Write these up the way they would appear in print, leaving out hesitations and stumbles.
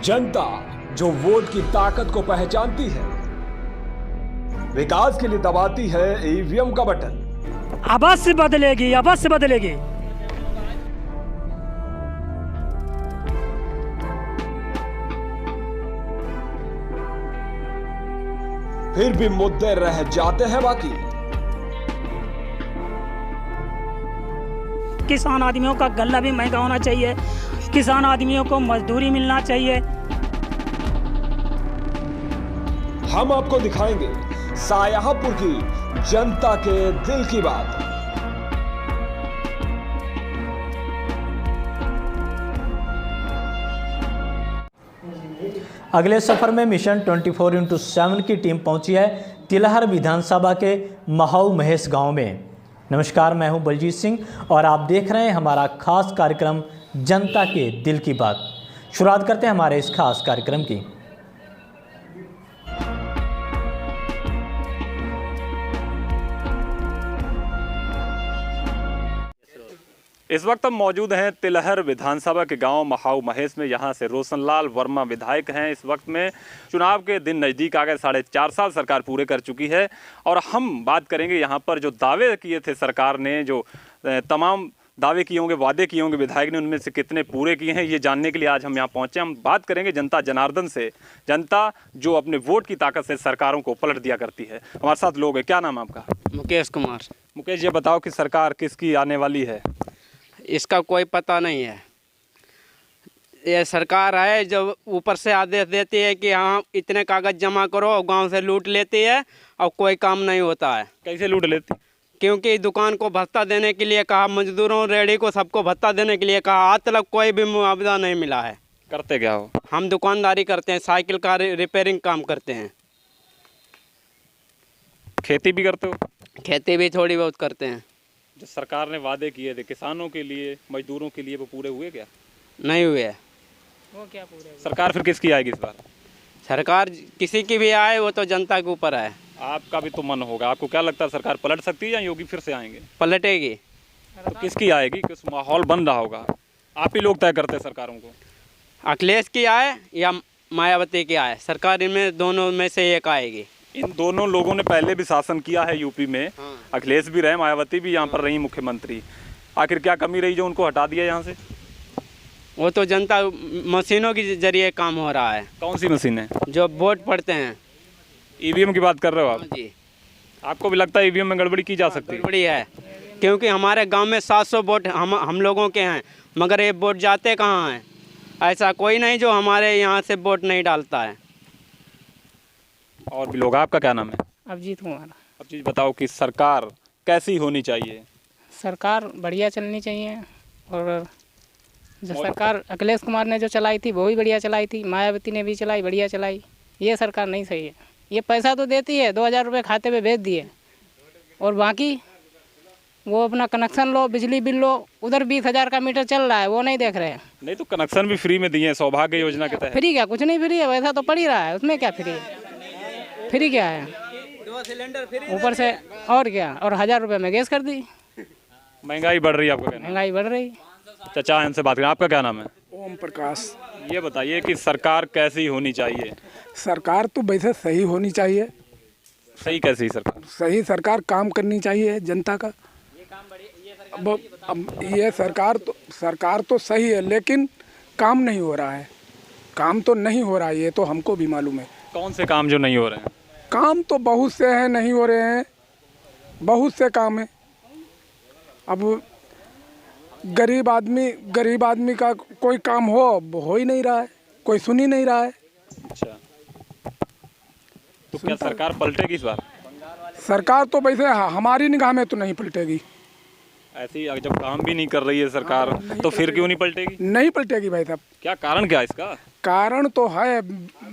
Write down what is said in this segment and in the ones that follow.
जनता जो वोट की ताकत को पहचानती है, विकास के लिए दबाती है ईवीएम का बटन। अवश्य बदलेगी, अवश्य बदलेगी। फिर भी मुद्दे रह जाते हैं बाकी। किसान आदमियों का गल्ला भी महंगा होना चाहिए, किसान आदमियों को मजदूरी मिलना चाहिए। हम आपको दिखाएंगे शाहजहांपुर की जनता के दिल की बात। अगले सफर में मिशन 24x7 की टीम पहुंची है तिलहर विधानसभा के महू महेश गांव में। नमस्कार, मैं हूं बलजीत सिंह और आप देख रहे हैं हमारा खास कार्यक्रम जनता के दिल की बात। शुरुआत करते हैं हमारे इस खास कार्यक्रम की। इस वक्त हम मौजूद हैं तिलहर विधानसभा के गांव महू महेश में। यहां से रोशनलाल वर्मा विधायक हैं। इस वक्त में चुनाव के दिन नज़दीक आ गए, 4.5 साल सरकार पूरे कर चुकी है और हम बात करेंगे यहां पर जो दावे किए थे सरकार ने, जो तमाम दावे किए होंगे, वादे किए होंगे विधायक ने, उनमें से कितने पूरे किए हैं, ये जानने के लिए आज हम यहाँ पहुँचे। हम बात करेंगे जनता जनार्दन से, जनता जो अपने वोट की ताकत से सरकारों को पलट दिया करती है। हमारे साथ लोग हैं। क्या नाम है आपका? मुकेश कुमार। मुकेश, ये बताओ कि सरकार किसकी आने वाली है? इसका कोई पता नहीं है। ये सरकार है जो ऊपर से आदेश देती है कि हाँ इतने कागज़ जमा करो और गांव से लूट लेती है और कोई काम नहीं होता है। कैसे लूट लेती? क्योंकि दुकान को भत्ता देने के लिए कहा, मजदूरों रेडी को सबको भत्ता देने के लिए कहा, आज तक कोई भी मुआवजा नहीं मिला है। करते क्या हो? हम दुकानदारी करते हैं, साइकिल का रिपेयरिंग काम करते हैं। खेती भी करते हो? खेती भी थोड़ी बहुत करते हैं। जो सरकार ने वादे किए थे किसानों के लिए, मजदूरों के लिए, वो पूरे हुए क्या? नहीं हुए। वो क्या पूरे हुए? सरकार फिर किसकी आएगी इस बार? सरकार किसी की भी आए वो तो जनता के ऊपर है। आपका भी तो मन होगा। आपको क्या लगता है सरकार पलट सकती है या योगी फिर से आएंगे? पलटेगी। तो किसकी आएगी? किस माहौल बन रहा होगा? आप ही लोग तय करते हैं सरकारों को। अखिलेश की आए या मायावती की आए, सरकार इनमें दोनों में से एक आएगी। इन दोनों लोगों ने पहले भी शासन किया है यूपी में। अखिलेश भी रहे, मायावती भी यहाँ पर रही मुख्यमंत्री। आखिर क्या कमी रही जो उनको हटा दिया यहाँ से? वो तो जनता मशीनों के जरिए काम हो रहा है। कौन सी मशीनें? जो वोट पड़ते हैं। ईवीएम की बात कर रहे हो आप? जी। आपको भी लगता है ईवीएम में गड़बड़ी की जा सकती है? गड़बड़ी है, क्योंकि हमारे गांव में 700 वोट हम लोगों के हैं, मगर ये वोट जाते कहाँ हैं? ऐसा कोई नहीं जो हमारे यहाँ से वोट नहीं डालता है। और भी लोग। आपका क्या नाम है? अभिजीत कुमार। अब चीज़ बताओ कि सरकार कैसी होनी चाहिए? सरकार बढ़िया चलनी चाहिए। और जो सरकार अखिलेश कुमार ने जो चलाई थी वो भी बढ़िया चलाई थी, मायावती ने भी चलाई, बढ़िया चलाई। ये सरकार नहीं सही है। ये पैसा तो देती है, 2000 रुपये खाते पे भेज दिए और बाकी वो अपना कनेक्शन लो, बिजली बिल लो, उधर 20,000 का मीटर चल रहा है, वो नहीं देख रहे हैं। नहीं तो कनेक्शन भी फ्री में दिए हैं सौभाग्य योजना के तहत। फ्री क्या? कुछ नहीं फ्री है, वैसा तो पड़ ही रहा है। उसमें क्या फ्री है? फ्री क्या है? 2 सिलेंडर फ्री ऊपर से और क्या, और 1000 रुपये में गैस कर दी। महंगाई बढ़ रही है, आपका कहना? महंगाई बढ़ रही। चाचा इनसे बात करें। आपका क्या नाम है? ओम प्रकाश। ये बताइए कि सरकार कैसी होनी चाहिए? सरकार तो वैसे सही होनी चाहिए। सही कैसी सरकार? सही सरकार काम करनी चाहिए जनता का। अब ये सरकार तो सही है, लेकिन काम नहीं हो रहा है। काम तो नहीं हो रहा है, ये तो हमको भी मालूम है। कौन से काम जो नहीं हो रहे हैं? काम तो बहुत से हैं, नहीं हो रहे हैं। बहुत से काम हैं। अब गरीब आदमी का कोई काम हो ही नहीं रहा है, कोई सुन ही नहीं रहा है। अच्छा, तो क्या सरकार पलटेगी इस बार? सरकार तो वैसे हमारी निगाह में तो नहीं पलटेगी। ऐसी जब काम भी नहीं कर रही है सरकार, तो फिर क्यों नहीं पलटेगी? नहीं पलटेगी भाई साहब। क्या कारण क्या है इसका? कारण तो है,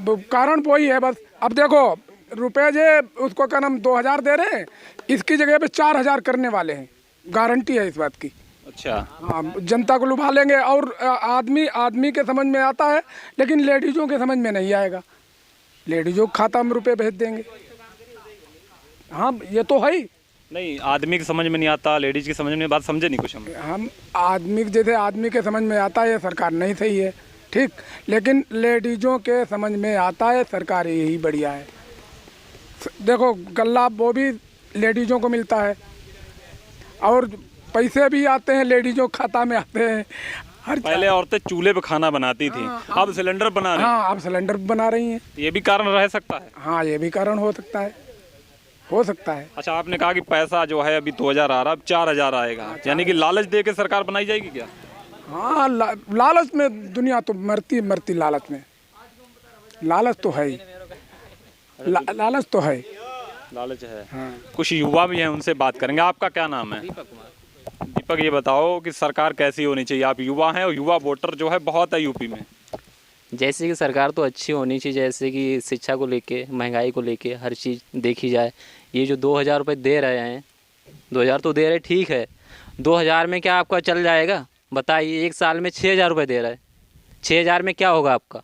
कारण वही है बस। अब देखो रुपए जे उसको क्या नाम 2000 दे रहे हैं, इसकी जगह पे 4000 करने वाले हैं, गारंटी है इस बात की। अच्छा। हाँ, जनता को लुभा लेंगे। और आदमी के समझ में आता है, लेकिन लेडीजों के समझ में नहीं आएगा। लेडीजों के खाता में रुपए भेज देंगे। हाँ, ये तो है ही। नहीं, आदमी की समझ में नहीं आता, लेडीज की समझ में, बात समझे नहीं कुछ हम आदमी जैसे आदमी के समझ में आता है, ये सरकार नहीं सही है। ठीक, लेकिन लेडीज़ों के समझ में आता है सरकार यही बढ़िया है। देखो गल्ला वो भी लेडीज़ों को मिलता है और पैसे भी आते हैं, लेडीज़ों खाता में आते हैं। हर पहले औरतें चूल्हे पे खाना बनाती थी, अब सिलेंडर बना रही हैं। हाँ, अब सिलेंडर बना रही हैं। ये भी कारण रह सकता है। हाँ, ये भी कारण हो सकता है, हो सकता है। अच्छा, आपने कहा कि पैसा जो है अभी 2000 आ रहा, अब 4000 आएगा, यानी कि लालच दे के सरकार बनाई जाएगी क्या? हाँ, लालच में दुनिया तो मरती लालच में। लालच तो है ही, लालच तो है। लालच है। हाँ। कुछ युवा भी हैं, उनसे बात करेंगे। आपका क्या नाम है? दीपक, ये बताओ कि सरकार कैसी होनी चाहिए? आप युवा हैं और युवा वोटर जो है बहुत है यूपी में। जैसे कि सरकार तो अच्छी होनी चाहिए, जैसे कि शिक्षा को लेके, महंगाई को लेके हर चीज़ देखी जाए। ये जो 2000 रुपये दे रहे हैं, 2000 तो दे रहे, ठीक है, 2000 में क्या आपका चल जाएगा? बताइए, एक साल में 6000 रुपये दे रहा है, 6000 में क्या होगा आपका?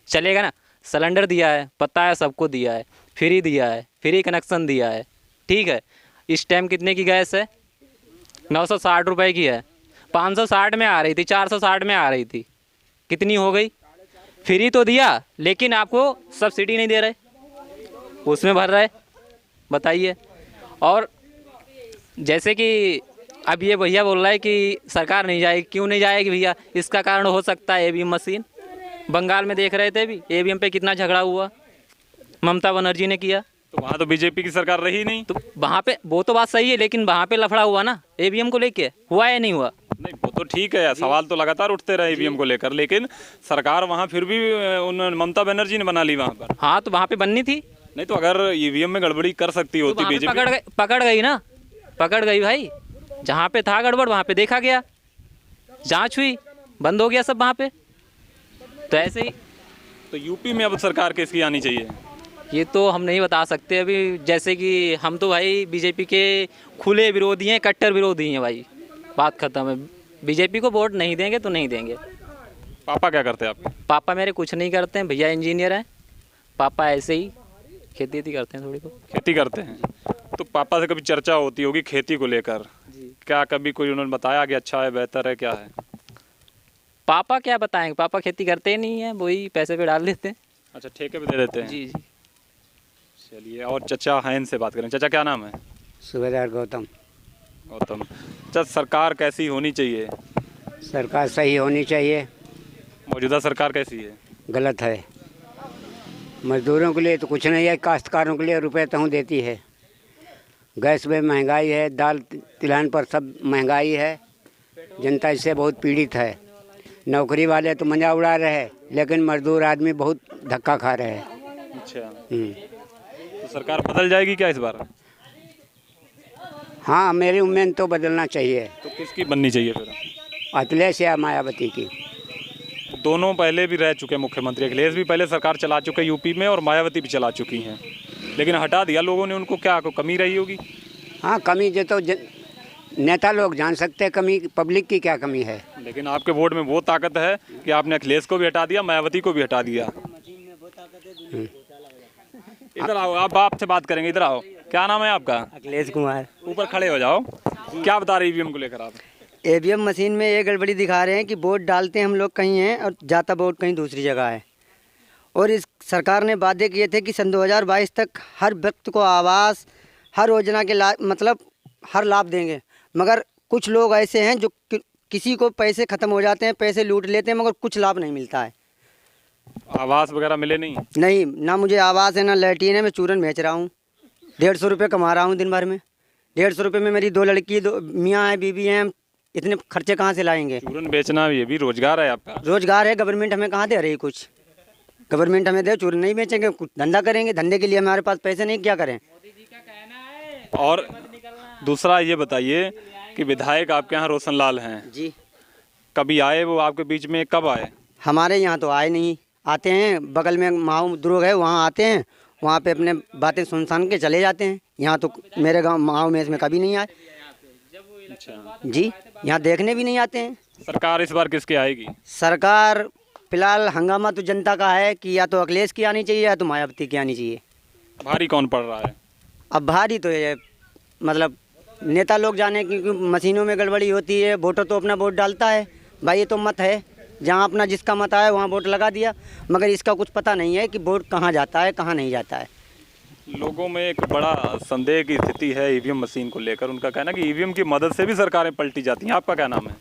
चलेगा ना? सिलेंडर दिया है, पता है सबको दिया है, फ्री दिया है, फ्री कनेक्शन दिया है, ठीक है। इस टाइम कितने की गैस है? 960 रुपये की है। 560 में आ रही थी, 460 में आ रही थी, कितनी हो गई? फ्री तो दिया, लेकिन आपको सब्सिडी नहीं दे रहे, उसमें भर रहे। बताइए। और जैसे कि अब ये भैया बोल रहा है कि सरकार नहीं जाएगी, क्यों नहीं जाएगी भैया? इसका कारण हो सकता है ईवीएम मशीन। बंगाल में देख रहे थे भी, ईवीएम पे कितना झगड़ा हुआ, ममता बनर्जी ने किया। तो वहाँ तो बीजेपी की सरकार रही नहीं। तो वहाँ पे वो तो बात सही है, लेकिन वहाँ पे लफड़ा हुआ ना ईवीएम को लेके, हुआ या नहीं हुआ? नहीं, वो तो ठीक है, सवाल तो लगातार उठते रहे ईवीएम को लेकर, लेकिन सरकार वहाँ फिर भी उन ममता बनर्जी ने बना ली वहाँ पर। हाँ, तो वहाँ पे बननी थी। नहीं तो अगर ईवीएम में गड़बड़ी कर सकती होती तो बीजेपी, पकड़ गई ना, पकड़ गई भाई। जहाँ पे था गड़बड़ वहाँ पे देखा गया, जांच हुई, बंद हो गया सब वहाँ पे। तो ऐसे ही तो यूपी में अब सरकार किसकी आनी चाहिए? ये तो हम नहीं बता सकते अभी। जैसे कि हम तो भाई बीजेपी के खुले विरोधी हैं, कट्टर विरोधी हैं भाई, बात खत्म है। बीजेपी को वोट नहीं देंगे तो नहीं देंगे। पापा क्या करते हैं आपके? पापा मेरे कुछ नहीं करते हैं भैया, इंजीनियर हैं। पापा ऐसे ही खेती करते हैं, थोड़ी बहुत खेती करते हैं। तो पापा से कभी चर्चा होती होगी खेती को लेकर, क्या कभी कोई उन्होंने बताया कि अच्छा है, बेहतर है, क्या है? पापा क्या बताएंगे, पापा खेती करते ही नहीं है, वही पैसे पे डाल देते हैं। अच्छा, ठेके पे दे देते हैं। जी जी। चलिए, और चचा हैं, इनसे बात करें। चचा क्या नाम है? सूबेदार गौतम। गौतम। अच्छा, सरकार कैसी होनी चाहिए? सरकार सही होनी चाहिए। मौजूदा सरकार कैसी है? गलत है। मजदूरों के लिए तो कुछ नहीं है, काश्तकारों के लिए रुपए तहूँ देती है। गैस में महंगाई है, दाल तिलहन पर सब महंगाई है, जनता इससे बहुत पीड़ित है। नौकरी वाले तो मजा उड़ा रहे हैं, लेकिन मजदूर आदमी बहुत धक्का खा रहे हैं। अच्छा, तो सरकार बदल जाएगी क्या इस बार? हाँ, मेरी उम्मीद तो बदलना चाहिए। तो किसकी बननी चाहिए फिर? अखिलेश या मायावती की। दोनों पहले भी रह चुके हैं मुख्यमंत्री। अखिलेश भी पहले सरकार चला चुके हैं यूपी में, और मायावती भी चला चुकी हैं, लेकिन हटा दिया लोगों ने उनको। क्या को कमी रही होगी? हाँ, कमी जो तो नेता लोग जान सकते हैं, कमी पब्लिक की क्या कमी है। लेकिन आपके वोट में वो ताकत है कि आपने अखिलेश को भी हटा दिया, मायावती को भी हटा दिया। इधर आओ, आप आपसे बात करेंगे, इधर आओ। क्या नाम है आपका? अखिलेश कुमार। ऊपर खड़े हो जाओ। क्या बता रहे ईवीएम को लेकर आप? ईवीएम मशीन में ये गड़बड़ी दिखा रहे हैं कि वोट डालते हैं हम लोग कहीं हैं और जाता वोट कहीं दूसरी जगह है। और इस सरकार ने वादे किए थे कि सन 2022 तक हर व्यक्ति को आवास, हर योजना के मतलब हर लाभ देंगे, मगर कुछ लोग ऐसे हैं जो किसी को पैसे ख़त्म हो जाते हैं, पैसे लूट लेते हैं, मगर कुछ लाभ नहीं मिलता है। आवास वगैरह मिले नहीं? नहीं, ना मुझे आवास है, ना लैट्रीन है। मैं चूरन बेच रहा हूँ, 150 रुपये कमा रहा हूँ दिन भर में। 150 रुपये में मेरी 2 लड़की, 2 मियाँ हैं, बीबी हैं, इतने खर्चे कहाँ से लाएंगे? चूरन बेचना ये भी रोजगार है आपका? रोजगार है, गवर्नमेंट हमें कहाँ दे रही कुछ। गवर्नमेंट हमें दे, चूरन नहीं बेचेंगे, कुछ धंधा करेंगे। धंधे के लिए हमारे पास पैसे नहीं, क्या करें? और दूसरा ये बताइए कि विधायक आपके यहाँ रोशन लाल हैं जी, कभी आए वो आपके बीच में? कब आए? हमारे यहाँ तो आए नहीं। आते हैं बगल में माऊ दुर्ग है, वहाँ आते हैं, वहाँ पे अपने बातें सुन के चले जाते हैं। यहाँ तो मेरे गांव माऊ में इसमें कभी नहीं आए। अच्छा जी, यहाँ देखने भी नहीं आते हैं। सरकार इस बार किसकी आएगी? सरकार फिलहाल हंगामा तो जनता का है कि या तो अखिलेश की आनी चाहिए या तो मायावती की आनी चाहिए। भारी कौन पड़ रहा है? अब भारी तो ये मतलब नेता लोग जाने, क्योंकि मशीनों में गड़बड़ी होती है। वोटर तो अपना वोट डालता है भाई, ये तो मत है। जहाँ अपना जिसका मत आया वहाँ वोट लगा दिया, मगर इसका कुछ पता नहीं है कि वोट कहाँ जाता है कहाँ नहीं जाता है। लोगों में एक बड़ा संदेह की स्थिति है ईवीएम मशीन को लेकर। उनका कहना है कि ईवीएम की मदद से भी सरकारें पलटी जाती हैं। आपका क्या नाम है?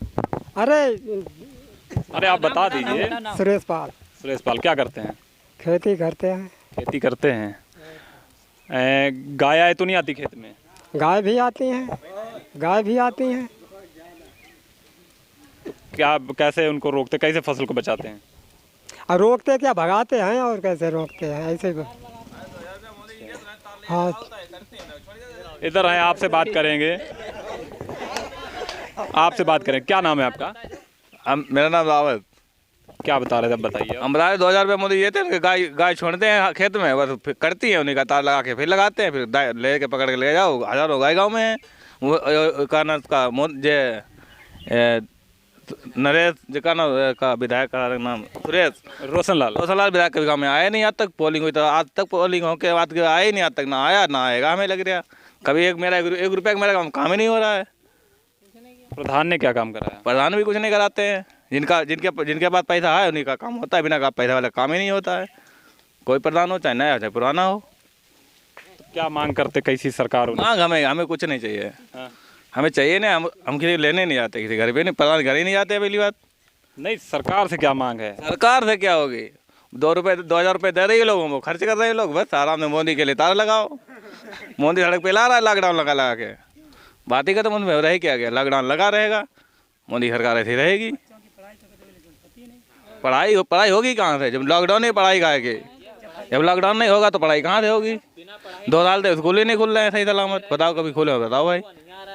अरे आप बता दीजिए। सुरेश पाल। सुरेश पाल, क्या करते हैं? खेती करते हैं। खेती करते हैं। गाय आए तो नहीं आती खेत में? गाय भी आती हैं, गाय भी आती हैं। क्या कैसे उनको रोकते, कैसे फसल को बचाते हैं? और रोकते क्या, भगाते हैं और कैसे रोकते हैं, ऐसे। हाँ, इधर आए, आपसे बात करेंगे। आपसे बात करें, क्या नाम है आपका? मेरा नाम रावत। क्या बता रहे थे, बताइए। हम बता रहे 2000 रुपये मोदी ये थे, गाय छोड़ते हैं खेत में, बस फिर करती है, उन्हीं का तार लगा के फिर लगाते हैं, फिर ले के पकड़ के ले जाओ। हजारों गाय गाँव में है। वो नरेश जी का विधायक का नाम सुरेश रोशनलाल विधायक के गाँव में आया नहीं आज तक। पोलिंग हुई तो आज तक पोलिंग होके बाद आया ही नहीं, आज तक ना आया ना आएगा। हमें लग रहा कभी एक रुपये का मेरा काम ही नहीं हो रहा है। प्रधान ने क्या काम कराया? प्रधान भी कुछ नहीं कराते हैं। जिनके पास पैसा है उन्हीं का काम होता है, बिना पैसा वाला काम ही नहीं होता है। कोई प्रधान हो चाहे नया चाहे पुराना हो। तो क्या मांग करते, कैसी सरकार हो? मांग हमें कुछ नहीं चाहिए। हमें चाहिए ना, हम किसी लेने नहीं जाते, किसी घर पे नहीं, प्रधान घर ही नहीं जाते। पहली बात नहीं, सरकार से क्या मांग है? सरकार से क्या होगी? 2000 रुपये दे रही है लोगों को, खर्च कर रहे हैं लोग। बस आराम से मोदी के लिए तार लगाओ। मोदी सड़क पे ला रहा है लॉकडाउन लगा के। बात ही खत्म, उनमें रह क्या गया? लॉकडाउन लगा रहेगा, मोदी सरकार ऐसी रहेगी। पढ़ाई होगी कहाँ से? जब लॉकडाउन ही पढ़ाई कहाँ की? जब लॉकडाउन नहीं होगा तो पढ़ाई कहाँ से होगी? 2 साल से स्कूल ही नहीं खुल रहे हैं सही सलामत। बताओ कभी खुले हो? बताओ भाई।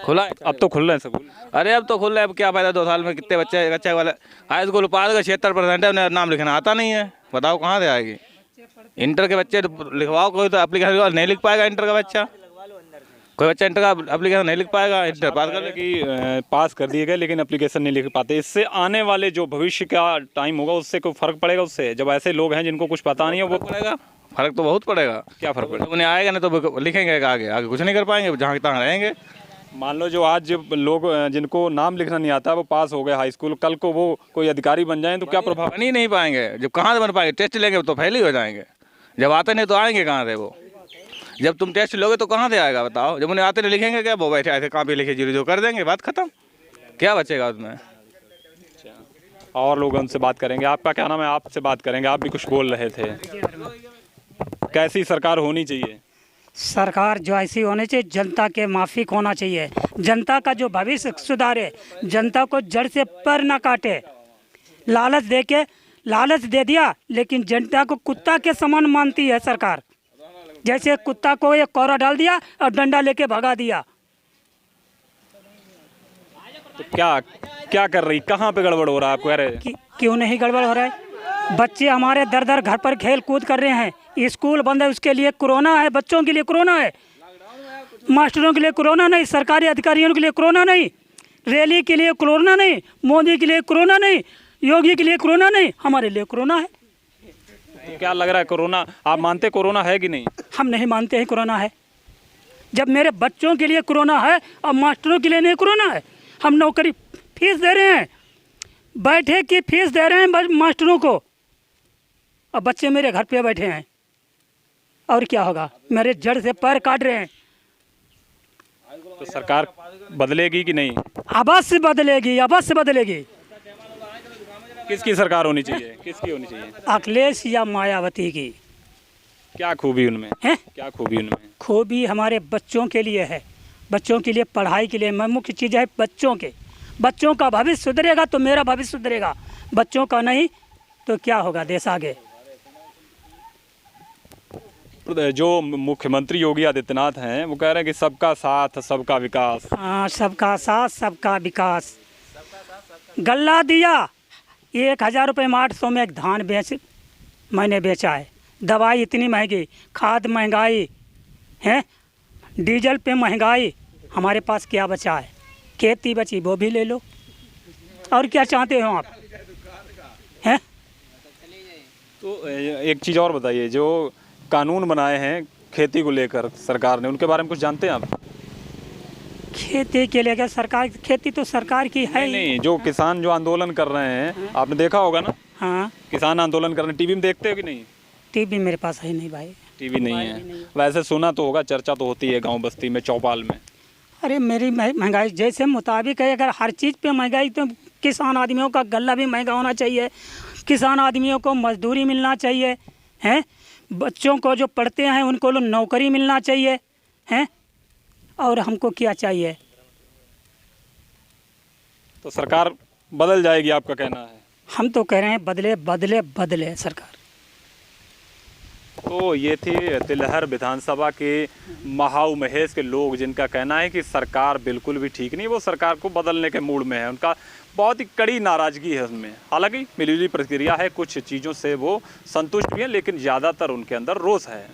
खुला है? अब तो खुल रहे हैं स्कूल। अरे अब तो खुल रहे हैं, अब क्या फायदा? 2 साल में कितने बच्चे वाले हाई स्कूल पास का 76% है, उन्हें नाम लिखना आता नहीं है। बताओ कहाँ से आएगी? इंटर के बच्चे लिखवाओ, कोई तो एप्लीकेशन नहीं लिख पाएगा। इंटर का बच्चा, कोई बच्चा इंटर का एप्लीकेशन नहीं लिख पाएगा। इंटर पास कर दिए गए लेकिन एप्लीकेशन नहीं लिख पाते। इससे आने वाले जो भविष्य का टाइम होगा उससे कोई फर्क पड़ेगा? उससे जब ऐसे लोग हैं जिनको कुछ पता नहीं है, वो पड़ेगा। फर्क तो बहुत पड़ेगा। क्या फर्क पड़ेगा? उन्हें आएगा नहीं तो लिखेंगे आगे कुछ नहीं कर पाएंगे, जहाँ तहाँ रहेंगे। मान लो जो आज लोग जिनको नाम लिखना नहीं आता वो पास हो गए हाई स्कूल, कल को वो कोई अधिकारी बन जाएं तो क्या प्रभाव? बन ही नहीं पाएंगे। जब कहाँ से बन पाएंगे? टेस्ट लेंगे तो फेल ही हो जाएंगे। जब आते नहीं तो आएंगे कहाँ से वो? जब तुम टेस्ट लोगे तो कहाँ से आएगा? बताओ। जब उन्हें आते नहीं लिखेंगे क्या? वो बैठे ऐसे कॉपी लिखे जो कर देंगे, बात खत्म। क्या बचेगा उसमें? और लोग उनसे बात करेंगे। आपका क्या नाम है? आपसे बात करेंगे। आप भी कुछ बोल रहे थे। कैसी सरकार होनी चाहिए? सरकार जो ऐसी होनी चाहिए, जनता के माफिक होना चाहिए। जनता का जो भविष्य सुधारे, जनता को जड़ से पर ना काटे। लालच दे दिया लेकिन जनता को कुत्ता के समान मानती है सरकार। जैसे कुत्ता को एक कौरा डाल दिया और डंडा लेके भगा दिया। तो क्या कर रही? कहाँ पे गड़बड़ हो रहा है? आप कह रहे क्यों नहीं गड़बड़ हो रहा है? बच्चे हमारे दर घर पर खेल कूद कर रहे हैं। स्कूल बंद है, उसके लिए कोरोना है। बच्चों के लिए कोरोना है, मास्टरों के लिए कोरोना नहीं, सरकारी अधिकारियों के लिए कोरोना नहीं, रैली के लिए कोरोना नहीं, मोदी के लिए कोरोना नहीं, योगी के लिए कोरोना नहीं, हमारे लिए कोरोना है। तो क्या लग रहा है कोरोना? आप मानते कोरोना है कि नहीं? हम नहीं मानते हैं कोरोना है। जब मेरे बच्चों के लिए कोरोना है और मास्टरों के लिए नहीं कोरोना है। हम नौकरी फीस दे रहे हैं, बैठे की फीस दे रहे हैं मास्टरों को, और बच्चे मेरे घर पे बैठे हैं। और क्या होगा? मेरे जड़ से पैर काट रहे हैं। तो सरकार बदलेगी कि नहीं? अवश्य बदलेगी, अवश्य बदलेगी। किसकी सरकार होनी चाहिए? किसकी होनी चाहिए? अखिलेश या मायावती की? क्या खूबी उनमें है? क्या खूबी उनमें? खूबी हमारे बच्चों के लिए है, बच्चों के लिए पढ़ाई के लिए। मुख्य चीज़ है बच्चों का भविष्य सुधरेगा तो मेरा भविष्य सुधरेगा। बच्चों का नहीं तो क्या होगा देश आगे? जो मुख्यमंत्री योगी आदित्यनाथ हैं वो कह रहे हैं कि सबका साथ सबका विकास। हाँ, सबका साथ सबका विकास। गल्ला दिया 1000 रुपये में 800 में एक धान मैंने बेचा है। दवाई इतनी महंगी, खाद महंगाई है, डीजल पे महंगाई। हमारे पास क्या बचा है? खेती बची, वो भी ले लो। और क्या चाहते हो आप? हैं? तो एक चीज़ और बताइए, जो कानून बनाए हैं खेती को लेकर सरकार ने, उनके बारे में कुछ जानते हैं आप? खेती के लिए क्या सरकार, खेती तो सरकार की है ही। नहीं, जो किसान जो आंदोलन कर रहे हैं आपने देखा होगा ना। हाँ, किसान आंदोलन कर रहे हैं, टीवी में देखते हो कि नहीं? टीवी मेरे पास है नहीं भाई। टीवी नहीं है, वैसे सुना तो होगा, चर्चा तो होती है गांव बस्ती में, चौपाल में। अरे मेरी महंगाई जैसे मुताबिक है, अगर हर चीज़ पे महंगाई, तो किसान आदमियों का गल्ला भी महंगा होना चाहिए, किसान आदमियों को मजदूरी मिलना चाहिए, हैं, बच्चों को जो पढ़ते हैं उनको नौकरी मिलना चाहिए, हैं, और हमको क्या चाहिए? तो सरकार बदल जाएगी आपका कहना है? हम तो कह रहे हैं बदले बदले बदले सरकार। तो ये थी तिलहर विधानसभा के महाऊ महेश के लोग, जिनका कहना है कि सरकार बिल्कुल भी ठीक नहीं, वो सरकार को बदलने के मूड में है, उनका बहुत ही कड़ी नाराज़गी है उसमें। हालांकि मिलीजुली प्रतिक्रिया है, कुछ चीज़ों से वो संतुष्ट भी हैं, लेकिन ज़्यादातर उनके अंदर रोष है।